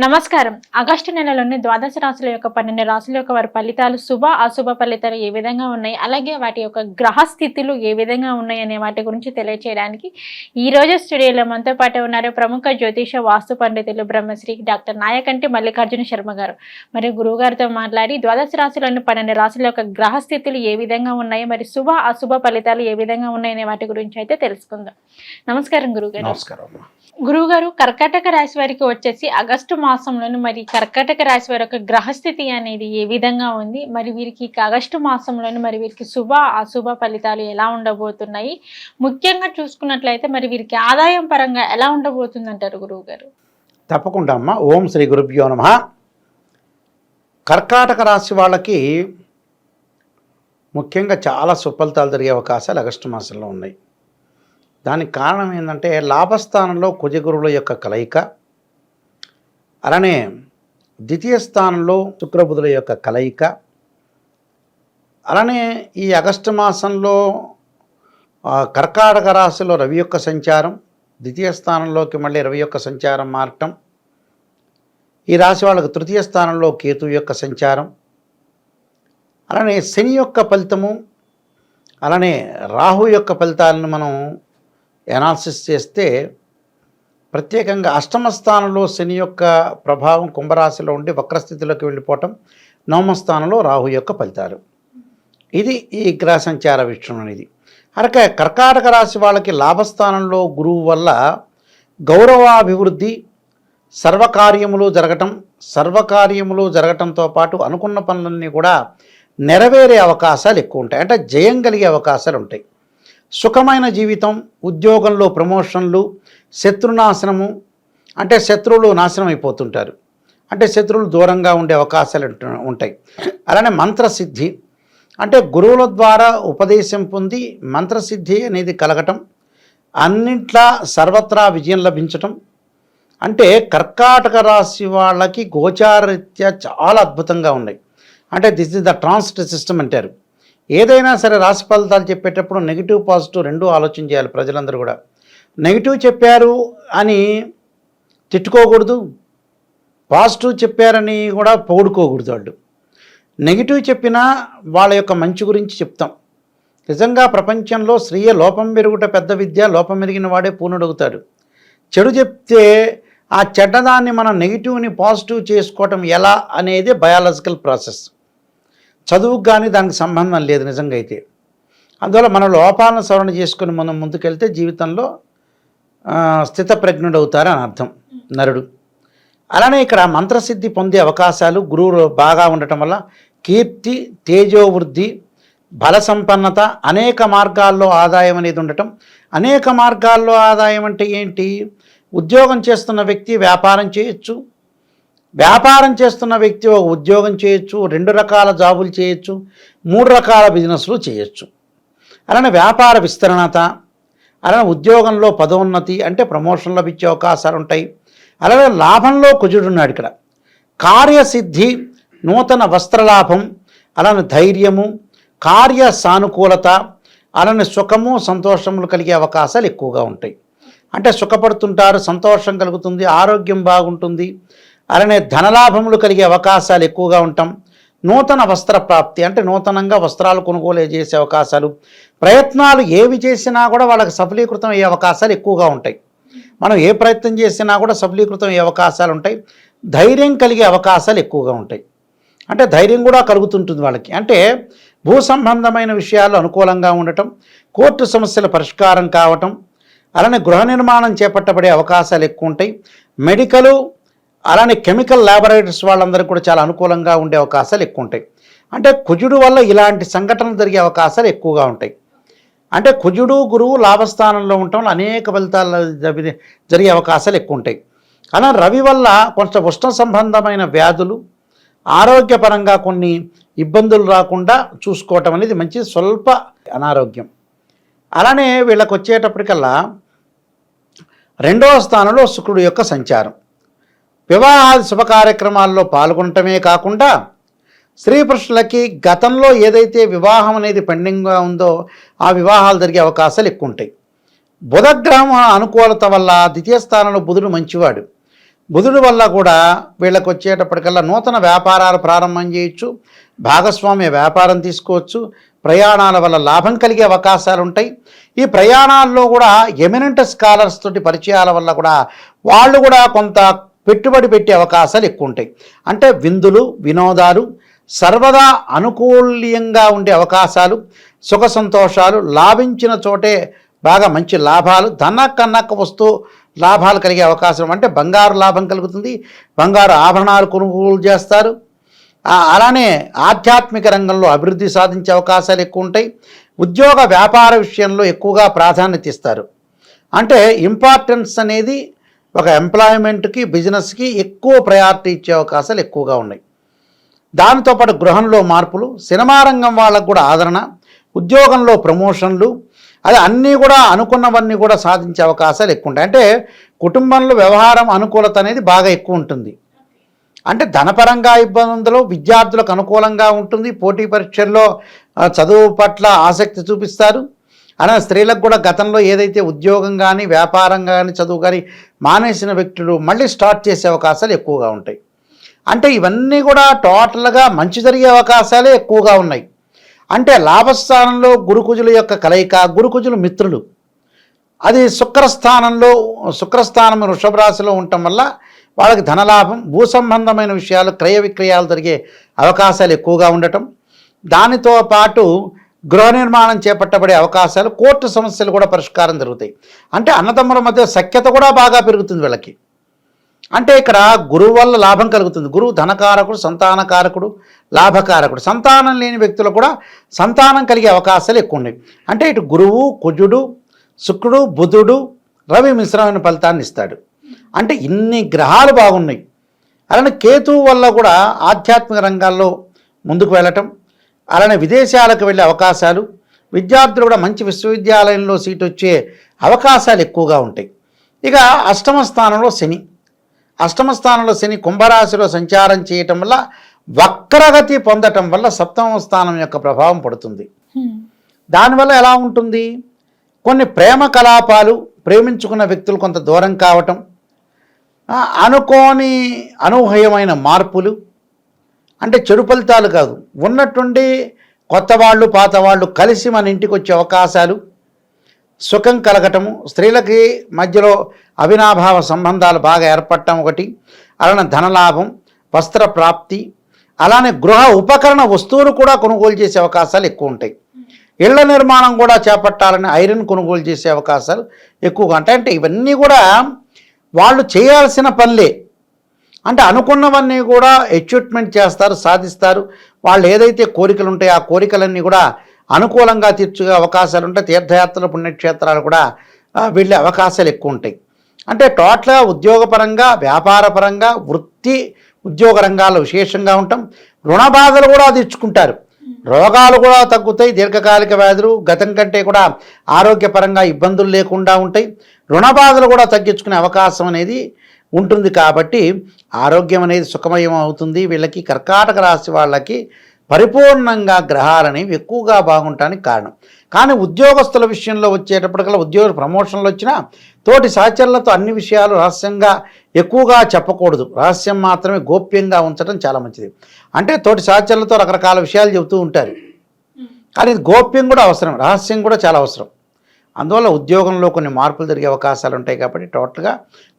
నమస్కారం. ఆగస్టు నెలలోని ద్వాదశ రాశుల యొక్క 12 రాశుల యొక్క వారి ఫలితాలు శుభ, అశుభ ఫలితాలు ఏ విధంగా ఉన్నాయి, అలాగే వాటి యొక్క గ్రహ స్థితులు ఏ విధంగా ఉన్నాయి అనే వాటి గురించి తెలియచేయడానికి ఈ రోజు స్టూడియోలో మనతో పాటు ఉన్నారు ప్రముఖ జ్యోతిష వాస్తు పండితులు బ్రహ్మశ్రీ డాక్టర్ నాయకంటి మల్లికార్జున శర్మ గారు. మరి గురువు గారితో మాట్లాడి ద్వాదశ రాశులను 12 రాశుల యొక్క గ్రహ స్థితులు ఏ విధంగా ఉన్నాయి, మరి శుభ, అశుభ ఫలితాలు ఏ విధంగా ఉన్నాయి అనే వాటి గురించి అయితే తెలుసుకుందాం. నమస్కారం గురుగారు. నమస్కారం. గురువుగారు, కర్కాటక రాశి వారికి వచ్చేసి ఆగస్టు మాసంలోని మరి కర్కాటక రాశి వారి యొక్క గ్రహస్థితి అనేది ఏ విధంగా ఉంది, మరి వీరికి ఆగస్టు మాసంలోని మరి వీరికి శుభ, అశుభ ఫలితాలు ఎలా ఉండబోతున్నాయి, ముఖ్యంగా చూసుకున్నట్లయితే మరి వీరికి ఆదాయం పరంగా ఎలా ఉండబోతుంది అంటారు గురువు గారు? తప్పకుండా అమ్మ. ఓం శ్రీ గురుభ్యో నమః. కర్కాటక రాశి వాళ్ళకి ముఖ్యంగా చాలా సుఫలితాలు జరిగే అవకాశాలు ఆగస్టు మాసంలో ఉన్నాయి. దానికి కారణం ఏంటంటే లాభస్థానంలో కుజగురువుల యొక్క కలయిక, అలానే ద్వితీయ స్థానంలో శుక్రబుధుల యొక్క కలయిక, అలానే ఈ ఆగస్టు మాసంలో కర్కాటక రాశిలో రవి యొక్క సంచారం, ద్వితీయ స్థానంలోకి మళ్ళీ రవి యొక్క సంచారం మారటం, ఈ రాశి వాళ్ళకు తృతీయ స్థానంలో కేతు యొక్క సంచారం, అలానే శని యొక్క ఫలితము, అలానే రాహు యొక్క ఫలితాలను మనం ఎనాలిసిస్ చేస్తే ప్రత్యేకంగా అష్టమ స్థానంలో శని యొక్క ప్రభావం కుంభరాశిలో ఉండి వక్రస్థితిలోకి వెళ్ళిపోవటం, నవమ స్థానంలో రాహు యొక్క ఫలితాలు. ఇది ఈ గ్రహ సంచార విషయం అనేది. అలాగే కర్కాటక రాశి వాళ్ళకి లాభస్థానంలో గురువు వల్ల గౌరవాభివృద్ధి, సర్వకార్యములు జరగటంతో పాటు అనుకున్న పనులన్నీ కూడా నెరవేరే అవకాశాలు ఎక్కువ ఉంటాయి. అంటే జయం కలిగే అవకాశాలు ఉంటాయి. సుఖమైన జీవితం, ఉద్యోగంలో ప్రమోషన్లు, శత్రునాశనము, అంటే శత్రువులు నాశనం అయిపోతుంటారు, అంటే శత్రువులు దూరంగా ఉండే అవకాశాలు ఉంటాయి. అలానే మంత్రసిద్ధి, అంటే గురువుల ద్వారా ఉపదేశం పొంది మంత్రసిద్ధి అనేది కలగటం, అన్నింట్లా సర్వత్రా విజయం లభించటం. అంటే కర్కాటక రాశి వాళ్ళకి గోచారరీత్యా చాలా అద్భుతంగా ఉన్నాయి. అంటే this is the transit system అంటారు. ఏదైనా సరే రాశి ఫలితాలు చెప్పేటప్పుడు నెగిటివ్ పాజిటివ్ రెండూ ఆలోచన చేయాలి. ప్రజలందరూ కూడా నెగిటివ్ చెప్పారు అని తిట్టుకోకూడదు, పాజిటివ్ చెప్పారని కూడా పొగుడుకోకూడదు. వాళ్ళు నెగిటివ్ చెప్పినా వాళ్ళ యొక్క మంచి గురించి చెప్తాం. నిజంగా ప్రపంచంలో స్త్రీయ లోపం మెరుగుట పెద్ద విద్య, లోపం మెరిగిన వాడే పూర్ణుడవుతాడు. చెడు చెప్తే ఆ చెడ్డదాన్ని మనం నెగిటివ్ని పాజిటివ్ చేసుకోవటం ఎలా అనేది బయాలజికల్ ప్రాసెస్. చదువుకు కానీ దానికి సంబంధం లేదు నిజంగా అయితే. అందువల్ల మన లోపాలను సవరణ చేసుకుని మనం ముందుకెళ్తే జీవితంలో స్థితప్రజ్ఞుడు అవుతారని అర్థం నరుడు. అలానే ఇక్కడ మంత్రసిద్ధి పొందే అవకాశాలు గురువు బాగా ఉండటం వల్ల కీర్తి, తేజోవృద్ధి, బల సంపన్నత, అనేక మార్గాల్లో ఆదాయం అనేది ఉండటం. అనేక మార్గాల్లో ఆదాయం అంటే ఏంటి? ఉద్యోగం చేస్తున్న వ్యక్తి వ్యాపారం చేయొచ్చు, వ్యాపారం చేస్తున్న వ్యక్తి ఒక ఉద్యోగం చేయొచ్చు, 2 రకాల జాబులు చేయొచ్చు, 3 రకాల బిజినెస్లు చేయొచ్చు. అలానే వ్యాపార విస్తరణత, అలానే ఉద్యోగంలో పదోన్నతి అంటే ప్రమోషన్ లభించే అవకాశాలు ఉంటాయి. అలానే లాభంలో కుజుడున్నాడు ఇక్కడ. కార్యసిద్ధి, నూతన వస్త్రలాభం, అలానే ధైర్యము, కార్య సానుకూలత, అలానే సుఖము, సంతోషములు కలిగే అవకాశాలు ఎక్కువగా ఉంటాయి. అంటే సుఖపడుతుంటారు, సంతోషం కలుగుతుంది, ఆరోగ్యం బాగుంటుంది, అలానే ధనలాభములు కలిగే అవకాశాలు ఎక్కువగా ఉంటాం. నూతన వస్త్ర ప్రాప్తి అంటే నూతనంగా వస్త్రాలు కొనుగోలు చేసే అవకాశాలు, ప్రయత్నాలు ఏవి చేసినా కూడా వాళ్ళకి సఫలీకృతం అయ్యే అవకాశాలు ఎక్కువగా ఉంటాయి. మనం ఏ ప్రయత్నం చేసినా కూడా సఫలీకృతం అయ్యే అవకాశాలు ఉంటాయి. ధైర్యం కలిగే అవకాశాలు ఎక్కువగా ఉంటాయి. అంటే ధైర్యం కూడా కలుగుతుంటుంది వాళ్ళకి. అంటే భూ సంబంధమైన విషయాలు అనుకూలంగా ఉండటం, కోర్టు సమస్యల పరిష్కారం కావటం, అలానే గృహ నిర్మాణం చేపట్టబడే అవకాశాలు ఎక్కువ ఉంటాయి. మెడికలు, అలానే కెమికల్ ల్యాబొరేటరీస్ వాళ్ళందరికీ కూడా చాలా అనుకూలంగా ఉండే అవకాశాలు ఎక్కువ ఉంటాయి. అంటే కుజుడు వల్ల ఇలాంటి సంఘటనలు జరిగే అవకాశాలు ఎక్కువగా ఉంటాయి. అంటే కుజుడు గురువు లాభస్థానంలో ఉండటం అనేక ఫలితాలు జరిగే అవకాశాలు ఎక్కువ ఉంటాయి. అలా రవి వల్ల కొంచెం ఉష్ణ సంబంధమైన వ్యాధులు, ఆరోగ్యపరంగా కొన్ని ఇబ్బందులు రాకుండా చూసుకోవటం అనేది మంచి స్వల్ప అనారోగ్యం. అలానే వీళ్ళకి వచ్చేటప్పటికల్లా 2వ స్థానంలో శుక్రుడు యొక్క సంచారం. వివాహాది శుభ కార్యక్రమాల్లో పాల్గొనటమే కాకుండా స్త్రీ పురుషులకి గతంలో ఏదైతే వివాహం అనేది పెండింగ్గా ఉందో ఆ వివాహాలు జరిగే అవకాశాలు ఎక్కువ ఉంటాయి. బుధగ్రహం అనుకూలత వల్ల ద్వితీయ స్థానంలో బుధుడు మంచివాడు. బుధుడి వల్ల కూడా వీళ్ళకి వచ్చేటప్పటికల్లా నూతన వ్యాపారాలు ప్రారంభం చేయొచ్చు, భాగస్వామ్య వ్యాపారం తీసుకోవచ్చు, ప్రయాణాల వల్ల లాభం కలిగే అవకాశాలు ఉంటాయి. ఈ ప్రయాణాల్లో కూడా ఎమినెంట్ స్కాలర్స్ తోటి పరిచయాల వల్ల కూడా వాళ్ళు కూడా కొంత పెట్టుబడి పెట్టే అవకాశాలు ఎక్కువ ఉంటాయి. అంటే విందులు వినోదాలు సర్వదా అనుకూల్యంగా ఉండే అవకాశాలు, సుఖ సంతోషాలు, లాభించిన చోటే బాగా మంచి లాభాలు, ధనకన్నక వస్తూ లాభాలు కలిగే అవకాశం. అంటే బంగారు లాభం కలుగుతుంది, బంగారు ఆభరణాలు కొనుగోలు చేస్తారు. అలానే ఆధ్యాత్మిక రంగంలో అభివృద్ధి సాధించే అవకాశాలు ఎక్కువ ఉంటాయి. ఉద్యోగ వ్యాపార విషయంలో ఎక్కువగా ప్రాధాన్యత ఇస్తారు. అంటే ఇంపార్టెన్స్ అనేది ఒక ఎంప్లాయ్మెంట్కి బిజినెస్కి ఎక్కువ ప్రయారిటీ ఇచ్చే అవకాశాలు ఎక్కువగా ఉన్నాయి. దానితో పాటు గృహంలో మార్పులు, సినిమా రంగం వాళ్ళకు కూడా ఆదరణ, ఉద్యోగంలో ప్రమోషన్లు, అది అన్నీ కూడా అనుకున్నవన్నీ కూడా సాధించే అవకాశాలు ఎక్కువ ఉంటాయి. అంటే కుటుంబంలో వ్యవహారం అనుకూలత అనేది బాగా ఎక్కువ ఉంటుంది. అంటే ధనపరంగా ఇబ్బందులు, విద్యార్థులకు అనుకూలంగా ఉంటుంది, పోటీ పరీక్షల్లో చదువు పట్ల ఆసక్తి చూపిస్తారు. అలా స్త్రీలకు కూడా గతంలో ఏదైతే ఉద్యోగం కానీ వ్యాపారం కానీ చదువు కానీ మానేసిన వ్యక్తులు మళ్ళీ స్టార్ట్ చేసే అవకాశాలు ఎక్కువగా ఉంటాయి. అంటే ఇవన్నీ కూడా టోటల్గా మంచి జరిగే అవకాశాలే ఎక్కువగా ఉన్నాయి. అంటే లాభస్థానంలో గురుకుజుల యొక్క కలయిక, గురుకుజులు మిత్రులు, అది శుక్రస్థానం వృషభ రాశిలో ఉండటం వల్ల వాళ్ళకి ధనలాభం, భూ సంబంధమైన విషయాలు, క్రయ విక్రయాలు జరిగే అవకాశాలు ఎక్కువగా ఉండటం, దానితో పాటు గృహ నిర్మాణం చేపట్టబడే అవకాశాలు, కోర్టు సమస్యలు కూడా పరిష్కారం జరుగుతాయి. అంటే అన్నదమ్ముల మధ్య సఖ్యత కూడా బాగా పెరుగుతుంది వీళ్ళకి. అంటే ఇక్కడ గురువు వల్ల లాభం కలుగుతుంది. గురువు ధనకారకుడు, సంతానకారకుడు, లాభకారకుడు. సంతానం లేని వ్యక్తులు కూడా సంతానం కలిగే అవకాశాలు ఎక్కువ ఉన్నాయి. అంటే ఇటు గురువు, కుజుడు, శుక్రుడు, బుధుడు, రవి మిశ్రమైన ఫలితాన్ని ఇస్తాడు. అంటే ఇన్ని గ్రహాలు బాగున్నాయి. అలానే కేతువు వల్ల కూడా ఆధ్యాత్మిక రంగాల్లో ముందుకు వెళ్ళటం, అలానే విదేశాలకు వెళ్ళే అవకాశాలు, విద్యార్థులు కూడా మంచి విశ్వవిద్యాలయంలో సీటు వచ్చే అవకాశాలు ఎక్కువగా ఉంటాయి. ఇక అష్టమ స్థానంలో శని కుంభరాశిలో సంచారం చేయటం వల్ల వక్రగతి పొందటం వల్ల సప్తమ స్థానం యొక్క ప్రభావం పడుతుంది. దానివల్ల ఎలా ఉంటుంది? కొన్ని ప్రేమ కలాపాలు, ప్రేమించుకున్న వ్యక్తులు కొంత దూరం కావటం, అనుకోని అనూహ్యమైన మార్పులు, అంటే చెడు ఫలితాలు కాదు, ఉన్నట్టుండి కొత్త వాళ్ళు పాత వాళ్ళు కలిసి మన ఇంటికి వచ్చే అవకాశాలు, సుఖం కలగటము, స్త్రీలకి మధ్యలో అవినాభావ సంబంధాలు బాగా ఏర్పడటం ఒకటి, అలానే ధనలాభం, వస్త్ర ప్రాప్తి, అలానే గృహ ఉపకరణ వస్తువులు కూడా కొనుగోలు చేసే అవకాశాలు ఎక్కువ ఉంటాయి. ఇళ్ల నిర్మాణం కూడా చేపట్టాలని ఐరన్ కొనుగోలు చేసే అవకాశాలు ఎక్కువగా ఉంటాయి. అంటే ఇవన్నీ కూడా వాళ్ళు చేయాల్సిన పనులే. అంటే అనుకున్నవన్నీ కూడా అచీవ్మెంట్ చేస్తారు, సాధిస్తారు. వాళ్ళు ఏదైతే కోరికలు ఉంటాయో ఆ కోరికలన్నీ కూడా అనుకూలంగా తీర్చుగే అవకాశాలు ఉంటాయి. తీర్థయాత్రలు, పుణ్యక్షేత్రాలు కూడా వెళ్ళే అవకాశాలు ఎక్కువ ఉంటాయి. అంటే టోటల్గా ఉద్యోగపరంగా, వ్యాపారపరంగా, వృత్తి ఉద్యోగ రంగాల్లో విశేషంగా ఉంటాం. రుణ బాధలు కూడా తీర్చుకుంటారు, రోగాలు కూడా తగ్గుతాయి, దీర్ఘకాలిక వ్యాధులు గతం కంటే కూడా ఆరోగ్యపరంగా ఇబ్బందులు లేకుండా ఉంటాయి, రుణ బాధలు కూడా తగ్గించుకునే అవకాశం అనేది ఉంటుంది. కాబట్టి ఆరోగ్యం అనేది సుఖమయం అవుతుంది. వీళ్ళకి కర్కాటక రాశి వాళ్ళకి పరిపూర్ణంగా గ్రహాలనేవి ఎక్కువగా బాగుంటానికి కారణం. కానీ ఉద్యోగస్తుల విషయంలో వచ్చేటప్పటికల్లా ఉద్యోగ ప్రమోషన్లు వచ్చినా తోటి సహచరులతో అన్ని విషయాలు రహస్యంగా ఎక్కువగా చెప్పకూడదు, రహస్యం మాత్రమే గోప్యంగా ఉంచడం చాలా మంచిది. అంటే తోటి సహచరులతో రకరకాల విషయాలు చెబుతూ ఉంటారు, కానీ గోప్యం కూడా అవసరం, రహస్యం కూడా చాలా అవసరం. అందువల్ల ఉద్యోగంలో కొన్ని మార్పులు జరిగే అవకాశాలు ఉంటాయి. కాబట్టి టోటల్గా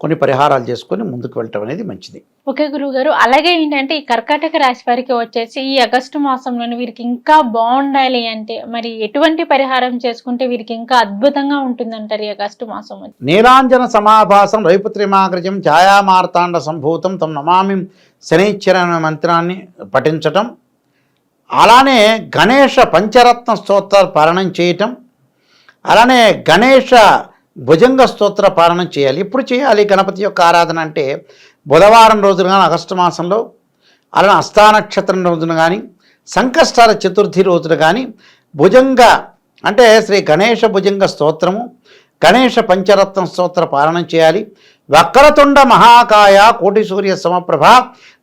కొన్ని పరిహారాలు చేసుకొని ముందుకు వెళ్ళటం అనేది మంచిది. ఓకే గురువుగారు, అలాగే ఏంటంటే ఈ కర్కాటక రాశి వారికి వచ్చేసి ఈ ఆగస్టు మాసంలోనే వీరికి ఇంకా బాగుండాలి అంటే మరి ఎటువంటి పరిహారం చేసుకుంటే వీరికి ఇంకా అద్భుతంగా ఉంటుందంటారు ఈ ఆగస్టు మాసం? నీలాంజన సమాభాసం రైపుత్రిమాగ్రజం ఛాయామార్తాండ సంభూతం తం నమామి శనైశ్చర అనే మంత్రాన్ని పఠించటం, అలానే గణేష పంచరత్న స్తోత్రాలు పారాయణం చేయటం, అలానే గణేష భుజంగ స్తోత్ర పారాయణం చేయాలి. ఎప్పుడు చేయాలి గణపతి యొక్క ఆరాధన అంటే బుధవారం రోజున కానీ, ఆగస్టు మాసంలో, అలానే హస్తానక్షత్రం రోజున కానీ, సంకష్టాల చతుర్థి రోజున కానీ భుజంగ అంటే శ్రీ గణేష భుజంగ స్తోత్రము, గణేష పంచరత్న స్తోత్ర పారాయణం చేయాలి. వక్రతుండ మహాకాయ కోటి సూర్య సమప్రభ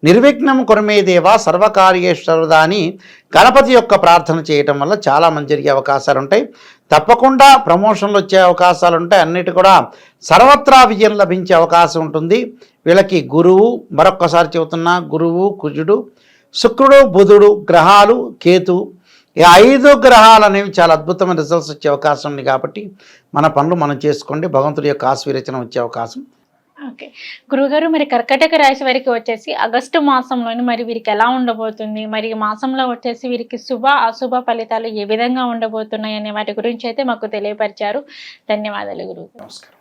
నిర్విఘ్నం కురుమే దేవ సర్వకార్యేశ్వరుదా అని గణపతి యొక్క ప్రార్థన చేయటం వల్ల చాలా మంచి జరిగే అవకాశాలు ఉంటాయి. తప్పకుండా ప్రమోషన్లు వచ్చే అవకాశాలు ఉంటాయి. అన్నిటి కూడా సర్వత్రా విజయం లభించే అవకాశం ఉంటుంది. వీళ్ళకి గురువు, మరొక్కసారి చెబుతున్నా, గురువు, కుజుడు, శుక్రుడు, బుధుడు గ్రహాలు, కేతు, ఈ 5 గ్రహాలు అనేవి చాలా అద్భుతమైన రిజల్ట్స్ వచ్చే అవకాశం ఉంది. కాబట్టి మన పనులు మనం చేసుకోండి, భగవంతుడి యొక్క ఆశీర్వచనం వచ్చే అవకాశం. ఓకే గురుగారు, మరి కర్కాటక రాశి వారికి వచ్చేసి ఆగస్టు మాసంలోని మరి వీరికి ఎలా ఉండబోతుంది, మరి ఈ మాసంలో వచ్చేసి వీరికి శుభ అశుభ ఫలితాలు ఏ విధంగా ఉండబోతున్నాయి అనే వాటి గురించి అయితే మాకు తెలియపరిచారు. ధన్యవాదాలు గురువు. నమస్కారం.